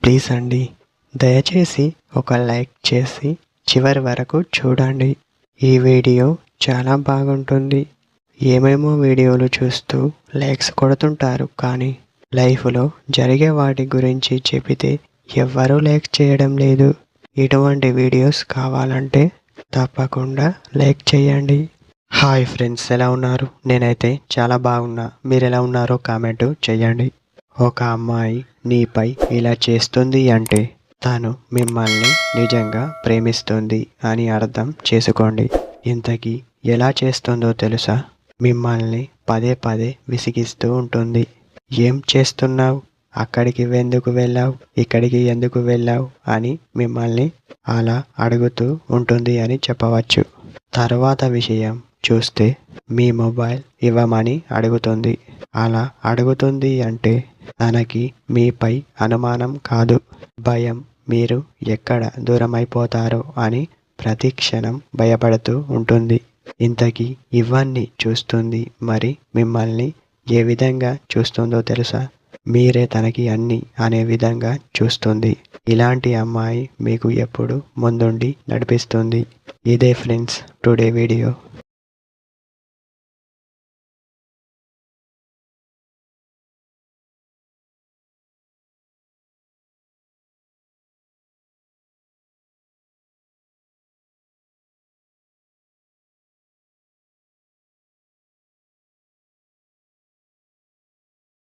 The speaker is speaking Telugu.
ప్లీజ్ అండి, దయచేసి ఒక లైక్ చేసి చివరి వరకు చూడండి. ఈ వీడియో చాలా బాగుంటుంది. ఏమేమో వీడియోలు చూస్తూ లైక్స్ కొడుతుంటారు, కానీ లైఫ్లో జరిగే వాటి గురించి చెబితే ఎవ్వరూ లైక్ చేయడం లేదు. ఇటువంటి వీడియోస్ కావాలంటే తప్పకుండా లైక్ చేయండి. హాయ్ ఫ్రెండ్స్, ఎలా ఉన్నారు? నేనైతే చాలా బాగున్నా. మీరు ఎలా ఉన్నారో కామెంట్ చేయండి. ఒక అమ్మాయి నీపై ఇలా చేస్తుంది అంటే తను మిమ్మల్ని నిజంగా ప్రేమిస్తుంది అని అర్థం చేసుకోండి. ఇంతకీ ఎలా చేస్తుందో తెలుసా? మిమ్మల్ని పదే పదే విసిగిస్తూ ఉంటుంది. ఏం చేస్తున్నావు, అక్కడికి ఎందుకు వెళ్ళావు, ఇక్కడికి ఎందుకు వెళ్ళావు అని మిమ్మల్ని అలా అడుగుతూ ఉంటుంది అని చెప్పవచ్చు. తర్వాత విషయం చూస్తే మీ మొబైల్ ఇవ్వమని అడుగుతుంది. అలా అడుగుతుంది అంటే తనకి మీపై అనుమానం కాదు, భయం. మీరు ఎక్కడ దూరమైపోతారో అని ప్రతి క్షణం భయపడుతూ ఉంటుంది. ఇంతకీ ఇవన్నీ చూస్తుంది. మరి మిమ్మల్ని ఏ విధంగా చూస్తుందో తెలుసా? మీరే తనకి అన్నీ అనే విధంగా చూస్తుంది. ఇలాంటి అమ్మాయి మీకు ఎప్పుడు ముందుండి నడిపిస్తుంది. ఇదే ఫ్రెండ్స్ టుడే వీడియో.